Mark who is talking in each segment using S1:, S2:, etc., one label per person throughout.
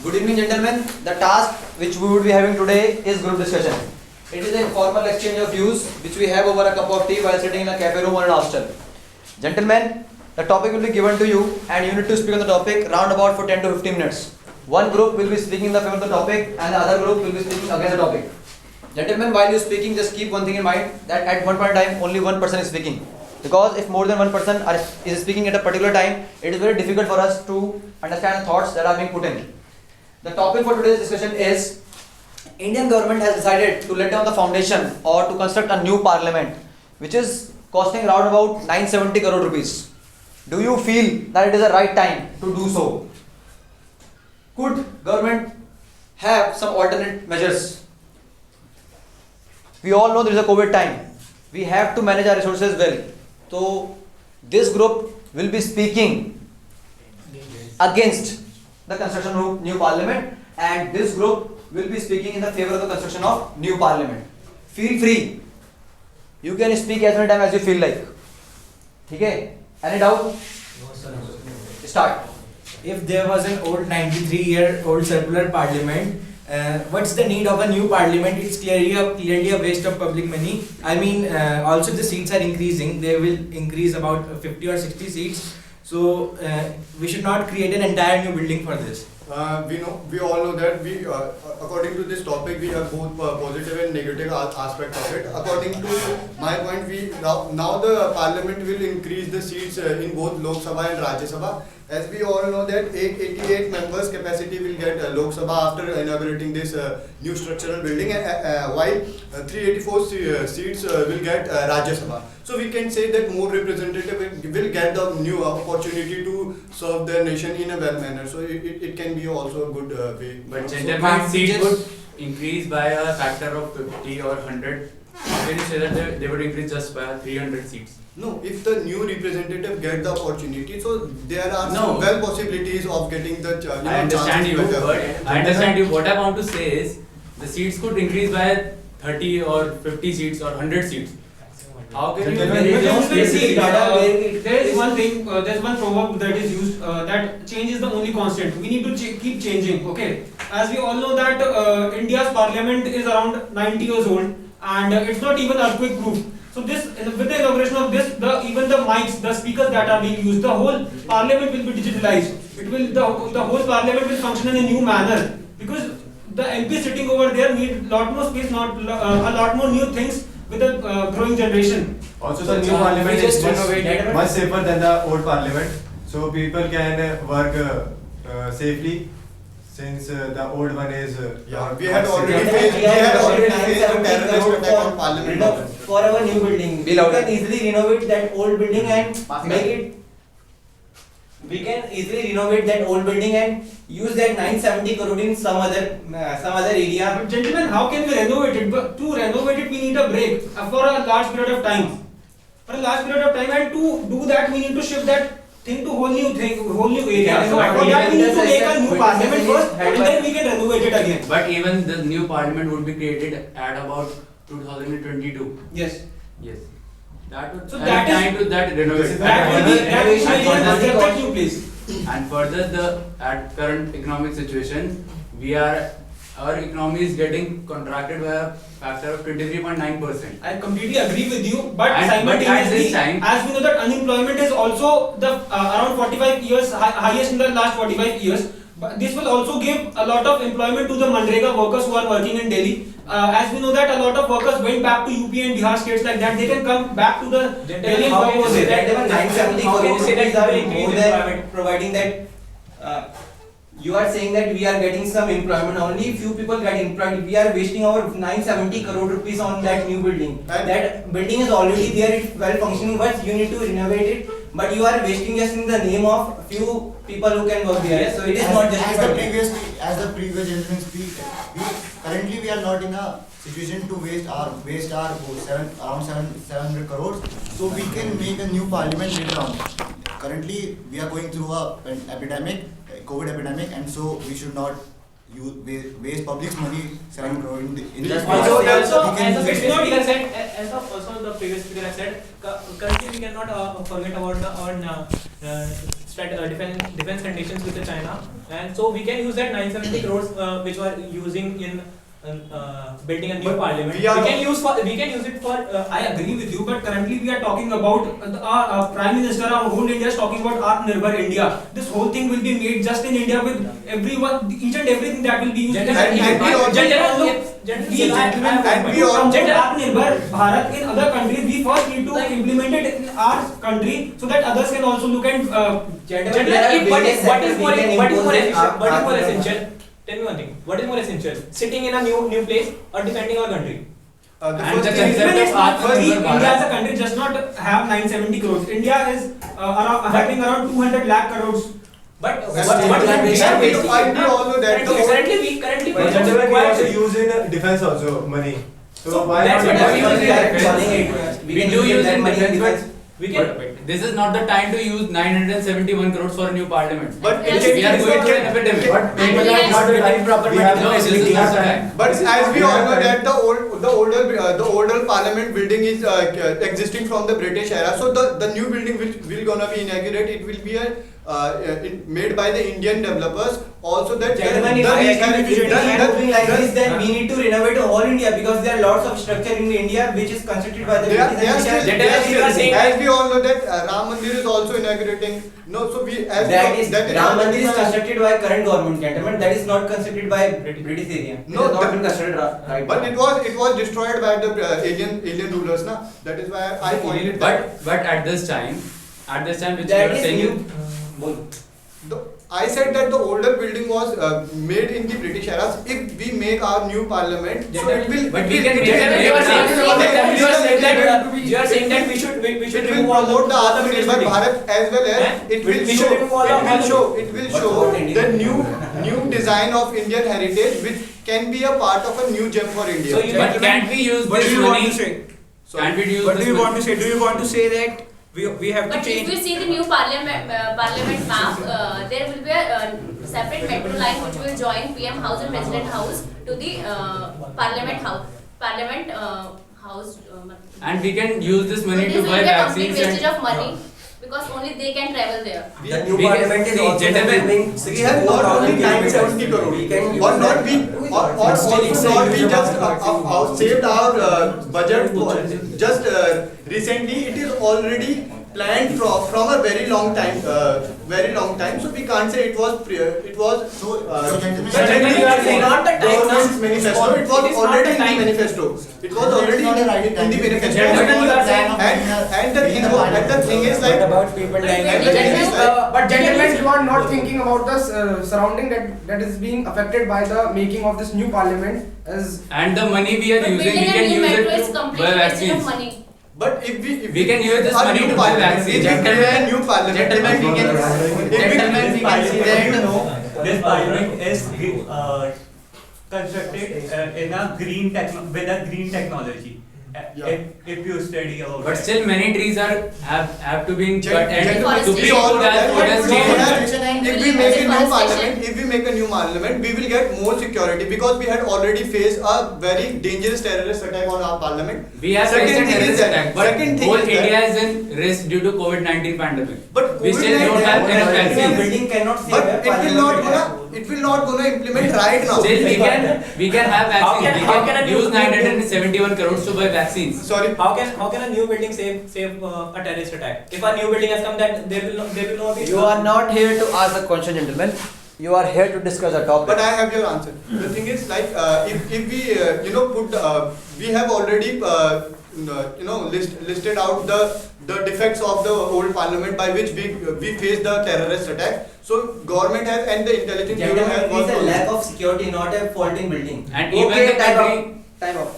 S1: Good evening, gentlemen. The task which we would be having today is group discussion. It is a informal exchange of views which we have over a cup of tea while sitting in a cafe room or an hostel. Gentlemen, the topic will be given to you and you need to speak on the topic round about for 10 to 15 minutes. One group will be speaking in the favor of the topic and the other group will be speaking against the topic. Gentlemen, while you are speaking, just keep one thing in mind that at one point in time only one person is speaking. Because if more than one person is speaking at a particular time, it is very difficult for us to understand the thoughts that are being put in. The topic for today's discussion is Indian government has decided to let down the foundation or to construct a new parliament which is costing around about 970 crore rupees. Do you feel that it is the right time to do so? Could government have some alternate measures? We all know there is a COVID time. We have to manage our resources well. So this group will be speaking against the construction of new parliament and this group will be speaking in the favor of the construction of new parliament. Feel free. You can speak as many times as you feel like. Okay? Any doubt?
S2: No, sir.
S1: Start.
S2: If there was an old 93-year-old circular parliament, what's the need of a new parliament? It's clearly a waste of public money. I mean, also the seats are increasing. They will increase about 50 or 60 seats. So we should not create an entire new building for this.
S3: We all know that according to this topic, we have both positive and negative aspect of it. According to my point, now the parliament will increase the seats in both Lok Sabha and Rajya Sabha. As we all know that 88 members capacity will get Lok Sabha after inaugurating this new structural building, while 384 seats will get Rajya Sabha. So we can say that more representative will get the new opportunity to serve their nation in a well manner. So it can be also a good way.
S4: But gentlemen, seat would increase by a factor of 50 or 100. How can you say that they would increase just by 300 seats?
S3: No, if the new representative get the opportunity, so there are some well possibilities of getting the
S4: I understand you, but I understand you. What I want to say is the seats could increase by 30 or 50 seats or 100 seats. How can you?
S5: There is one thing. There's one proverb that is used that change is the only constant. We need to keep changing. Okay, as we all know that India's parliament is around 90 years old and it's not even earthquake proof. So this, with the inauguration of this, even the mics, the speakers that are being used, the whole parliament will be digitalized. It will the whole parliament will function in a new manner because the MP sitting over there need lot more space, not a lot more new things with the growing generation.
S6: Also, the new parliament is much safer than the old parliament, so people can work safely. Since the old one is
S3: we had already faced a terrorist attack on parliament
S1: for our new building. We can easily renovate that old building and make it. We can easily renovate that old building and use that 970 crore in some other area.
S5: But gentlemen, how can we renovate it? But to renovate it, we need a break for a large period of time. For a large period of time, and to do that, we need to shift that thing to whole new area.
S4: Yeah,
S5: So for that, we need to make a new parliament first, and then we can renovate it again.
S4: But even the new parliament would be created at about 2022.
S5: Yes.
S4: Yes. That would
S5: So
S4: help
S5: that is-
S4: time to that renovation.
S5: That will be
S4: And
S5: a
S4: further-
S5: new place.
S4: And further, at current economic situation, our economy is getting contracted by a factor of 23.9%.
S5: I completely agree with you, but
S4: But
S5: simultaneously,
S4: at this time-
S5: as we know that unemployment is also the around 45 years highest in the last 45 years. But this will also give a lot of employment to the Manrega workers who are working in Delhi. As we know that a lot of workers went back to UP and Bihar states like that. They can come back to the Delhi and work over there.
S1: That even 970
S2: How can you say that
S1: crore
S2: we
S1: rupees
S2: increase
S1: are more than
S2: employment?
S1: providing that. You are saying that we are getting some employment. Only few people get employed. We are wasting our 970 crore rupees on that new building.
S3: And
S1: That building is already there. It's well functioning, but you need to renovate it. But you are wasting just in the name of few people who can work there. So it is not justified.
S7: As the previous gentleman speak, currently we are not in a situation to waste our around 700 crores. So we can make a new parliament later on. Currently we are going through an epidemic, COVID epidemic, and so we should not waste public's money 7 crore in this.
S2: Also,
S7: We
S2: as
S7: can
S2: the
S7: use
S2: previous
S7: it.
S2: speaker said, the previous speaker has said, currently we cannot forget about our defense conditions with the China, and so we can use that 970 crores which were using in building a new
S3: But
S2: parliament.
S3: we are-
S2: We can use it for.
S5: I agree with you, but currently we are talking about our Prime Minister, our whole India is talking about Atmanirbhar India. This whole thing will be made just in India with everyone, each and everything that will be used. Atmanirbhar Bharat in other countries, we first need to implement it in our country so that others can also look at.
S2: What is more essential? Tell me one thing. What is more essential? Sitting in a new place or defending our country?
S3: The
S4: And
S3: first
S4: the
S3: thing is
S4: concept
S3: that
S4: of Atmanirbhar
S5: India
S4: Bharat.
S5: as a country does not have 970 crores. India is having around 200 lakh crores.
S2: But
S3: That's
S2: what
S3: still
S2: can we
S3: and
S2: do?
S3: we all know that the
S2: Currently
S6: But gentlemen, we also use in defense also money. So why
S2: that's
S6: not?
S2: what
S6: use
S2: I'm
S4: We do use in defense, but
S2: we can.
S4: this is not the time to use 971 crores for a new parliament.
S3: But
S4: we are going through an epidemic.
S6: But
S8: And we are
S6: not getting proper
S4: No,
S6: medical
S4: this is
S6: facilities.
S4: not the time.
S3: But as we all know that the older parliament building is existing from the British era. So the new building which will gonna be inaugurated, it will be made by the Indian developers. Also that
S9: Gentlemen, if I agree with you, moving like this, then we need to renovate all India because there are lots of structure in India which is constructed by the
S3: They are
S9: British and
S3: still,
S9: which are-
S3: as we all know that Ram Mandir is also inaugurating. No, so we as
S9: that is
S3: that
S9: Ram Mandir is constructed by current government, gentlemen. That is not constructed by British area. It
S3: No,
S9: has not
S3: the-
S9: been constructed right.
S3: But it was destroyed by the alien rulers, na. That is why I pointed that.
S4: But at this time which
S9: That
S4: you are
S9: is
S4: saying,
S9: new. Bol.
S3: I said that the older building was made in the British era. If we make our new parliament, so it will.
S4: But
S3: it
S4: we
S3: will-
S4: can
S3: it
S4: make
S3: will-
S4: it-
S2: You are saying
S3: it will-
S2: you are saying that we should
S3: It will
S2: remove all
S3: promote the
S2: all the
S3: Atmanirbhar
S2: British
S3: Bharat as well as
S2: Eh?
S3: it will
S2: We
S3: show
S2: should remove all the-
S3: it will
S9: But
S3: show
S9: what India-
S3: the new design of Indian heritage which can be a part of a new gem for India.
S2: So you-
S4: but can't we use
S10: What
S4: this
S10: do you want
S4: money?
S10: to say?
S4: Can't we use
S10: What
S4: this
S10: do you
S4: money?
S10: want to say? Do you want to say that we have to
S8: But if
S10: change?
S8: we see the new parliament map, there will be a separate metro line which will join PM House and President House to the Parliament House.
S4: And we can use this
S8: So
S4: money
S8: this
S4: to
S8: will
S4: buy
S8: be a complete
S4: vaccines
S8: wastage
S4: and
S8: of money because only they can travel there.
S9: The new
S4: we can-
S9: parliament is
S4: see,
S9: also
S4: gentlemen,
S9: consuming
S3: We have not only 970 crore,
S9: We can use
S3: or not
S9: that.
S3: we, or also not we just saved our budget for just recently. It is already planned from a very long time. So we can't say it was
S7: So gentlemen,
S3: suddenly
S2: you are saying
S3: not the
S2: government's
S3: manifesto. It was
S2: It is not
S3: already
S2: the
S3: in the
S2: time.
S3: manifesto. It was
S7: That is
S3: already
S7: not the right
S3: in
S7: time.
S3: the manifesto.
S2: Gentlemen, you are saying-
S3: And the thing is like.
S9: What about people dying?
S3: And the thing is like.
S10: But gentlemen, you are not thinking about the surrounding that is being affected by the making of this new parliament as
S4: and the money we are
S8: But
S4: using, we
S8: building a
S4: can
S8: new
S4: use
S8: metro
S4: it
S8: is
S4: to
S8: complete
S4: buy
S8: wastage of
S4: vaccines.
S8: money.
S3: But if
S4: We can use this
S3: our
S4: money
S3: new
S4: to buy
S3: parliament,
S4: vaccines.
S3: if we create a new parliament,
S9: Gentlemen, we can-
S3: if we can see that
S11: This parliament is constructed in a with a green technology. If you study about
S4: But
S11: that.
S4: still many trees have to be cut and
S8: Deforestation.
S4: Supreme Court has changed.
S3: if we make a new parliament, we will get more security because we had already faced a very dangerous terrorist attack on our parliament.
S4: We have faced a
S3: Second thing is
S4: terrorist
S3: that-
S4: attack, but
S3: second thing
S4: whole
S3: is that-
S4: India is in risk due to COVID-19 pandemic.
S3: But
S4: We still don't have enough
S9: India
S4: vaccines.
S9: building cannot save
S3: But
S9: a
S3: it will not gonna implement right now.
S4: Still we can have vaccines.
S2: how
S4: We
S2: can
S4: can
S2: a
S4: use
S2: new
S4: 971 crores to buy vaccines.
S3: Sorry.
S2: How can a new building save a terrorist attack? If a new building has come, then there will not be.
S1: You are not here to ask the question, gentlemen. You are here to discuss a topic.
S3: But I have your answer. The thing is like if we put we have already listed out the defects of the old parliament by which we faced the terrorist attack. So government has and the intelligence bureau
S9: Gentlemen,
S3: has
S9: it is
S3: worked
S9: a
S3: on
S9: lack
S3: it.
S9: of security, not a fault in building.
S4: And even
S1: Okay,
S4: the
S1: time
S4: country.
S1: out. Time out.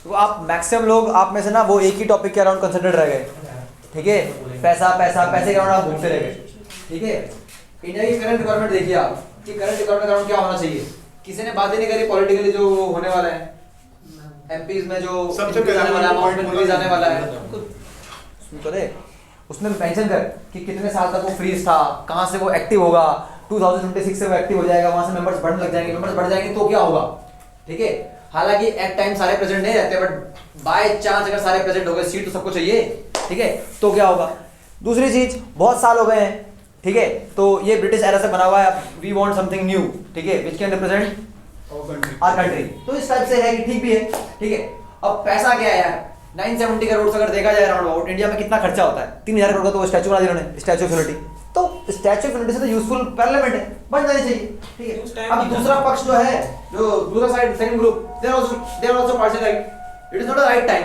S1: तो आप maximum लोग आप में से ना वो एक ही topic के अराउंड कंसंट्रेट रह गए, ठीक है? पैसे के अराउंड आप घूमते रह गए, ठीक है? इंडिया की करंट गवर्नमेंट देखिए आप कि करंट गवर्नमेंट अराउंड क्या होना चाहिए. किसी ने बात ही नहीं करी पॉलिटिकली जो होने वाला है, एमपीज में जो
S3: सबसे पहले
S1: आने वाला
S3: point
S1: अमाउंट रिलीज आने वाला है. सुन करे उसमें मेंशन कर कि कितने साल तक वो फ्रीज था, कहाँ से वो एक्टिव होगा, 2026 से वो एक्टिव हो जाएगा, वहाँ से मेंबर्स बढ़ने लग जाएंगे, मेंबर्स बढ़ जाएंगे तो क्या होगा, ठीक है? हालांकि एट टाइम सारे प्रेजेंट नहीं रहते, बट बाय चांस अगर सारे प्रेजेंट हो गए, सीट तो सबको चाहिए, ठीक है? तो क्या होगा? दूसरी चीज, बहुत साल हो गए हैं, ठीक है, तो ये ब्रिटिश एरा से बना हुआ है, वी वांट समथिंग न्यू, ठीक है, which can represent our country. तो इस टाइप से है कि ठीक भी है, ठीक है। अब पैसा क्या है यार, 970 करोड़ अगर देखा जाए राउंड अबाउट, इंडिया में कितना खर्चा होता है, 3000 करोड़ का तो स्टैचू बना दिया उन्होंने, स्टैचू ऑफ यूनिटी। तो स्टैचू ऑफ यूनिटी से तो यूजफुल पार्लियामेंट है, बन जानी चाहिए, ठीक है। अब दूसरा पक्ष जो है, जो दूसरा side, second group, they are also participate right, it is not the right time.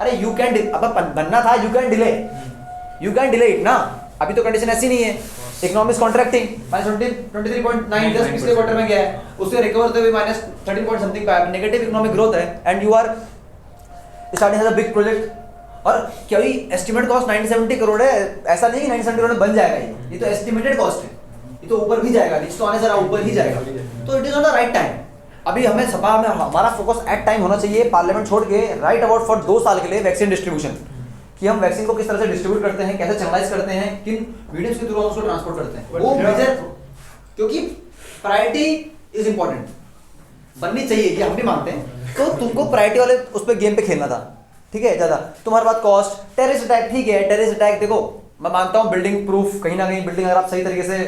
S1: अरे यू कैन, अब बनना था, यू कैन डिले इट ना। अभी तो कंडीशन ऐसी नहीं है, इकोनॉमिक कॉन्ट्रैक्टिंग -23.9 जस्ट पिछले क्वार्टर में गया है, उससे रिकवर होते हुए -13 पॉइंट समथिंग का है, नेगेटिव इकोनॉमिक ग्रोथ है, and you are starting as a big project. और क्या एस्टिमेट कॉस्ट 970 करोड़ है, ऐसा नहीं 970 करोड़ में बन जाएगा, ये तो एस्टिमेटेड कॉस्ट है, ये तो ऊपर भी जाएगा, नीचे तो आने जरा ऊपर ही जाएगा। तो it is not the right time. अभी हमें सभा में हमारा फोकस एट टाइम होना चाहिए, पार्लियामेंट छोड़ के राइट अबाउट फॉर 2 साल के लिए वैक्सीन डिस्ट्रीब्यूशन, कि हम वैक्सीन को किस तरह से डिस्ट्रीब्यूट करते हैं, कैसे चैनलाइज करते हैं, किन मीडियम्स के थ्रू हम उसको ट्रांसपोर्ट करते हैं, वो मेजर, क्योंकि प्रायोरिटी इज इंपॉर्टेंट, बननी चाहिए, ये हम भी मानते हैं। तो तुमको प्रायोरिटी वाले उस पर गेम पे खेलना था, ठीक है, ज्यादा तुम्हारे पास कॉस्ट, टेररिस्ट अटैक, ठीक है, टेररिस्ट अटैक देखो, मैं मानता हूँ बिल्डिंग प्रूफ, कहीं ना कहीं बिल्डिंग अगर आप सही तरीके से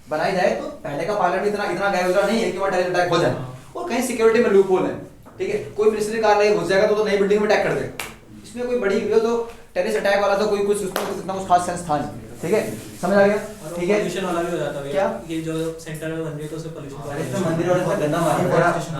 S1: बनाई जाए, तो पहले का पार्लियामेंट इतना गैर गुजरा नहीं है कि वहाँ टेररिस्ट अटैक हो जाए, और कहीं सिक्योरिटी में लूप होल है, ठीक है, कोई मिनिस्ट्री कार्यालय घुस जाएगा तो नई बिल्डिंग में अटैक कर देगा, इसमें कोई बड़ी तो टेररिस्ट अटैक वाला तो कोई कुछ उसमें इतना कुछ खास सेंस था नहीं, ठीक है, समझ आ गया, ठीक है।
S12: पोल्यूशन वाला भी हो जाता है
S1: क्या,
S12: ये जो सेंटर में बन रही है तो उससे पोल्यूशन
S1: मंदिर और गंदा मार